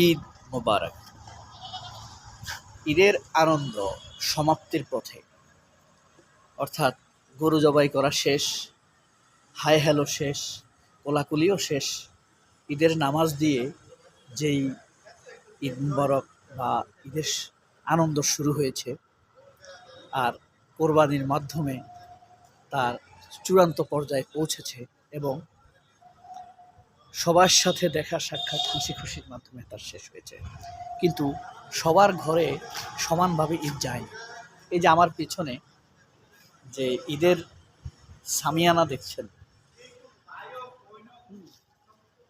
ঈদ মোবারক। ঈদের আনন্দ সমাপ্তির পথে, অর্থাৎ গরু জবাই করা শেষ, হাই হ্যালো শেষ, কোলাকুলিও শেষ। ঈদের নামাজ দিয়ে যেই ঈদ মোবারক বা ঈদের আনন্দ শুরু হয়েছে, আর কোরবানির মাধ্যমে তার চূড়ান্ত পর্যায়ে পৌঁছেছে এবং সবার সাথে দেখা সাক্ষাৎ হাসি খুশির মাধ্যমে তার শেষ হয়েছে। কিন্তু সবার ঘরে সমানভাবে ঈদ যায় না। এই যে আমার পিছনে যে ঈদের সামিয়ানা দেখছেন,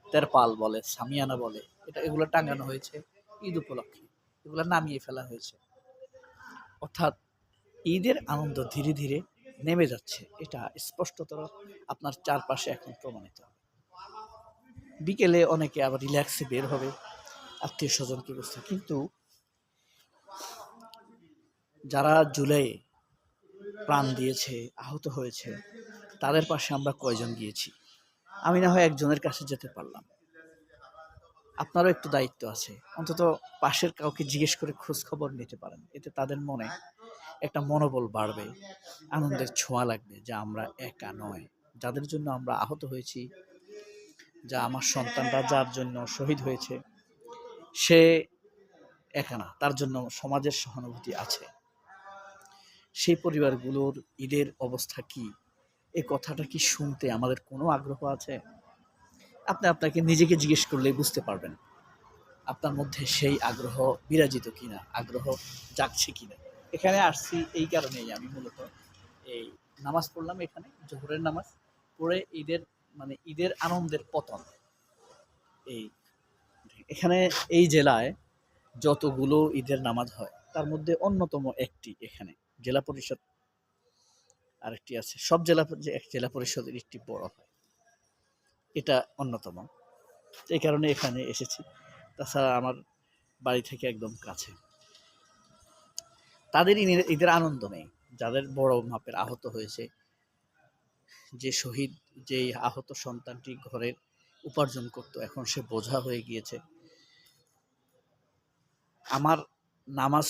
তেরপাল বলে, সামিয়ানা বলে, এগুলো টাঙানো হয়েছে ঈদ উপলক্ষে, এগুলো নামিয়ে ফেলা হয়েছে। অর্থাৎ ঈদের আনন্দ ধীরে ধীরে নেমে যাচ্ছে, এটা স্পষ্টতর আপনার চারপাশে এখন প্রমাণিত হবে। বিকেলে অনেকে আবার রিল্যাক্সে বের হবে আত্মীয় স্বজনকে বুঝতে, কিন্তু যারা জুলাইয়ে প্রাণ দিয়েছে, আহত হয়েছে, তাদের পাশে আমরা কয়জন গিয়েছি? আমি না হয় একজনের কাছে যেতে পারলাম, আপনারও একটু দায়িত্ব আছে। অন্তত পাশের কাউকে জিজ্ঞেস করে খোঁজ খবর নিতে পারেন, এতে তাদের মনে একটা মনোবল বাড়বে, আনন্দের ছোঁয়া লাগবে যে আমরা একা নয়। যাদের জন্য আমরা আহত হয়েছি, যা আমার সন্তানরা যার জন্য শহীদ হয়েছে, সে একা না, তার জন্য সমাজের সহানুভূতি আছে। সেই পরিবারগুলোর ঈদের অবস্থা কি, এই কথাটা কি শুনতে আমাদের কোনো আগ্রহ আছে? আপনাকে নিজেকে জিজ্ঞেস করলেই বুঝতে পারবেন আপনার মধ্যে সেই আগ্রহ বিরাজিত কিনা, আগ্রহ জাগছে কিনা। এখানে আসছি এই কারণেই, আমি মূলত এই নামাজ পড়লাম এখানে, জোহরের নামাজ পড়ে ঈদের আনন্দের পতন। এই এখানে এই জেলায় যতগুলো ঈদের নামাজ হয় তার মধ্যে অন্যতম একটি এখানে জেলা পরিষদ, আরেকটি আছে, সব জেলা পরিষদের একটি বড় হয়, এটা অন্যতম। এই কারণে এখানে এসেছি। তাছাড়া আমার বাড়ি থেকে একদম কাছে। তাদের ঈদের আনন্দ নেই, যাদের বড় মাপের আহত হয়েছে, যে শহীদ, যেই আহত সন্তানটি ঘরের উপার্জন করত, এখন সে বোঝা হয়ে গিয়েছে। আমার নামাজ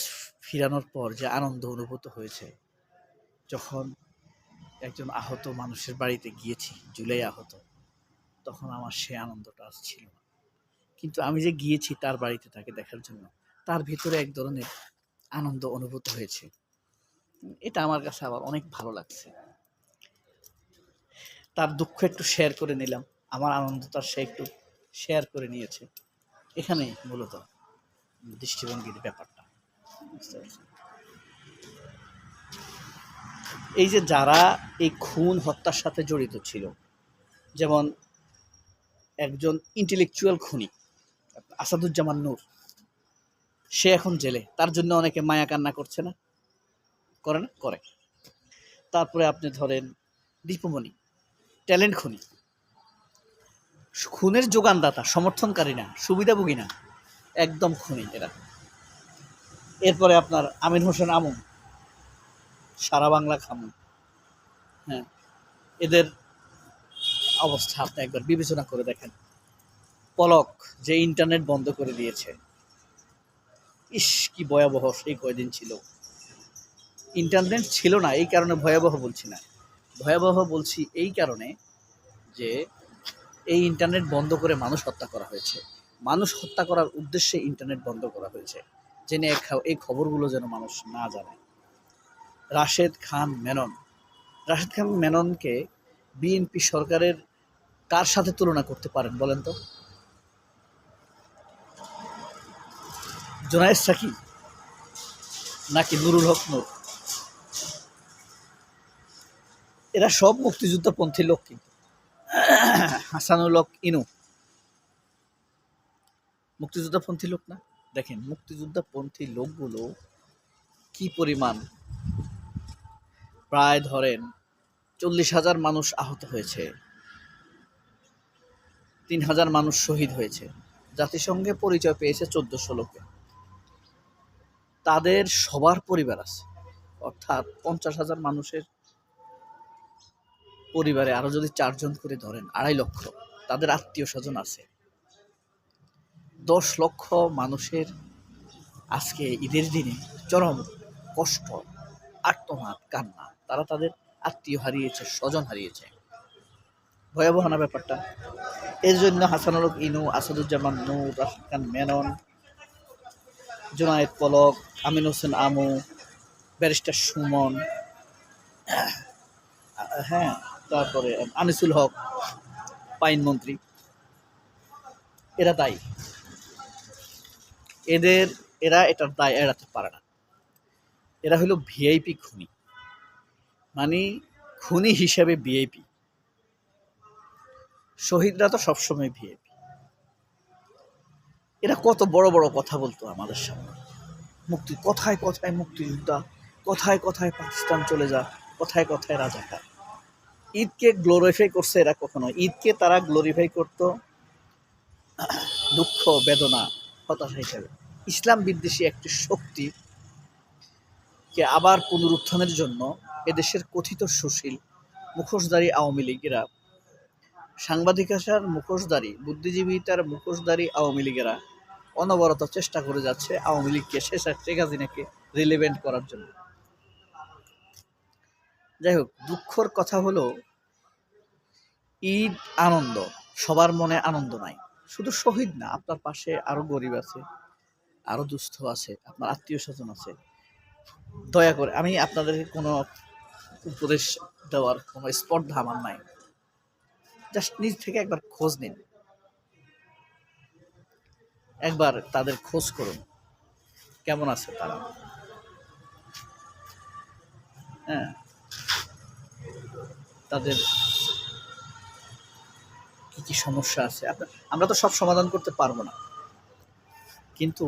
ফিরানোর পর যে আনন্দ অনুভূত হয়েছে, যখন একজন আহত মানুষের বাড়িতে গিয়েছি, জুলাই আহত, তখন আমার সে আনন্দটা ছিল না। কিন্তু আমি যে গিয়েছি তার বাড়িতে তাকে দেখার জন্য, তার ভিতরে এক ধরনের আনন্দ অনুভূত হয়েছে। এটা আমার কাছে আবার অনেক ভালো লাগছে। তার দুঃখ একটু শেয়ার করে নিলাম, আমার আনন্দ তার সে একটু শেয়ার করে নিয়েছে। এখানেই মূলত দৃষ্টিভঙ্গির ব্যাপারটা, বুঝতে পারছেন? এই যে যারা এই খুন হত্যার সাথে জড়িত ছিল, যেমন একজন ইন্টেলেকচুয়াল খুনি আসাদুজ্জামান নূর, সে এখন জেলে, তার জন্য অনেকে মায়া কান্না করছে না, করে না? করে। তারপরে আপনি ধরেন দীপুমণি, ট্যালেন্ট খুনি, খুনের যোগানদাতা, সমর্থনকারী না, সুবিধাভোগী না, একদম খুনি এরা। এরপরে আপনার আমিন হোসেন আমন, সারা বাংলা খামু, হ্যাঁ, এদের অবস্থা আপনি একবার বিবেচনা করে দেখেন। পলক, যে ইন্টারনেট বন্ধ করে দিয়েছে, ইস কি ভয়াবহ সেই কয়দিন ছিল। ইন্টারনেট ছিল না এই কারণে ভয়াবহ বলছি না, ভয়াবহ বলছি এই কারণে যে এই ইন্টারনেট বন্ধ করে মানুষ হত্যা করা হয়েছে। মানুষ হত্যা করার উদ্দেশ্যে ইন্টারনেট বন্ধ করা হয়েছে, জেনে এই খবরগুলো যেন মানুষ না জানে। রাশেদ খান মেননকে বিএনপি সরকারের কার সাথে তুলনা করতে পারেন বলেন তো? জোনায়েদ সাকি নাকি নুরুল হক নূর? এরা সব মুক্তিযুদ্ধপন্থী লোক, কিন্তু হাসানুল হক ইনু মুক্তিযুদ্ধপন্থী লোক না? দেখেন মুক্তিযুদ্ধপন্থী লোকগুলো কি পরিমাণ, প্রায় ধরেন 40,000 মানুষ আহত হয়েছে, 3,000 মানুষ শহীদ হয়েছে, জাতিসংঘে পরিচয় পেয়েছে 1400 লোকে। তাদের সবার পরিবার আছে, অর্থাৎ 50,000 মানুষের পরিবারে আরো যদি 4 জন করে ধরেন 2.5 লক্ষ, তাদের আত্মীয় স্বজন আছে। 10 লক্ষ মানুষের আজকে ঈদের দিনে চরম কষ্ট, আর্তনাদ, কান্না। তারা তাদের আত্মীয় হারিয়েছে, স্বজন হারিয়েছে। ভয়াবহ না ব্যাপারটা? এর জন্য হাসানুল হক ইনু, আসাদুজ্জামান নূর, রাশিদ খান মেনন, জুনায়েদ পলক, আমিন হোসেন আমু, ব্যারিস্টার সুমন, হ্যাঁ, তারপরে আনিসুল হক পাইন মন্ত্রী, এরা দায়ী। এরা এটার দায় এড়াতে পারে না। এরা হলো ভিআইপি খুনি, মানে খুনি হিসেবে ভিআইপি। শহীদরা তো সবসময় ভিআইপি। এরা কত বড় বড় কথা বলতো আমাদের সামনে, মুক্তি কথায় কথায় মুক্তিযোদ্ধা, কথায় কথায় পাকিস্তান চলে যা, কথায় কথায় রাজাকার। ঈদকে গ্লোরিফাই করছে এরা কখনো। ঈদকে তারা গ্লোরিফাই করত দুঃখ, বেদনা, হতাশা হিসেবে। ইসলাম বিদ্বেষী একটি শক্তিকে আবার পুনরুত্থানের জন্য এদেশের কথিত সুশীল মুখোশধারী আওয়ামী লীগেরা, সাংবাদিকতার মুখোশধারী, বুদ্ধিজীবিতার মুখোশধারী আওয়ামী লীগেরা অনবরত চেষ্টা করে যাচ্ছে আওয়ামী লীগকে, শেখ হাসিনাকে রিলেভেন্ট করার জন্য। যাই হোক, দুঃখর কথা হলো ঈদ আনন্দ, সবার মনে আনন্দ নাই। শুধু শহীদ না, আপনার পাশে আরো গরিব আছে, আরো দুস্থ আছে, আপনার আত্মীয় স্বজন আছে। দয়া করে, আমি আপনাদেরকে কোনো উপদেশ দেওয়ার কোনো স্পর্ধা আমার নাই। জাস্ট নিজ থেকে একবার খোঁজ নিন, একবার তাদের খোঁজ করুন, কেমন আছে তারা। হ্যাঁ, তাদের কি কি সমস্যা আছে। আমরা তো সব সমাধান করতে পারবো না, কিন্তু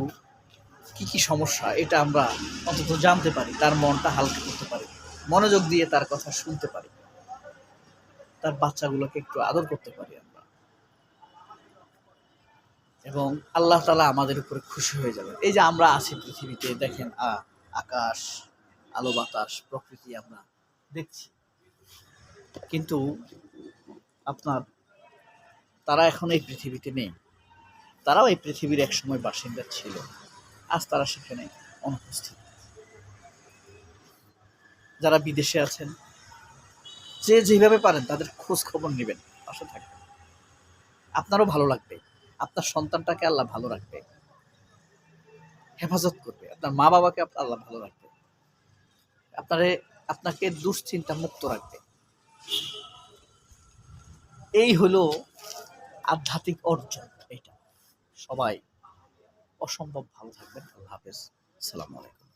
কি কি সমস্যা এটা আমরা অন্তত জানতে পারি, তার মনটা হালকা করতে পারি, মনোযোগ দিয়ে তার কথা শুনতে পারি, তার বাচ্চাগুলোকে একটু আদর করতে পারি আমরা, এবং আল্লাহ তাআলা আমাদের উপরে খুশি হয়ে যাবে। এই যে আমরা আছি পৃথিবীতে, দেখেন আকাশ, আলো বাতাস, প্রকৃতি আমরা দেখছি, কিন্তু আপনার তারা এখন এই পৃথিবীতে নেই। তারাও এই পৃথিবীর এক সময় বাসিন্দা ছিল, আজ তারা সেখানে অনুপস্থিত। যারা বিদেশে আছেন, যে যেভাবে পারেন তাদের খোঁজ খবর নেবেন, পাশে থাকবেন, আপনারও ভালো লাগবে, আপনার সন্তানটাকে আল্লাহ ভালো রাখবে, হেফাজত করবে, আপনার মা বাবাকে আল্লাহ ভালো রাখবে, আপনাকে দুশ্চিন্তা মুক্ত রাখবে। এই হলো আধ্যাত্মিক অর্জন। এটা সবাই অসম্ভব ভালো থাকবেন। আল্লাহ হাফেজ, আসসালামু আলাইকুম।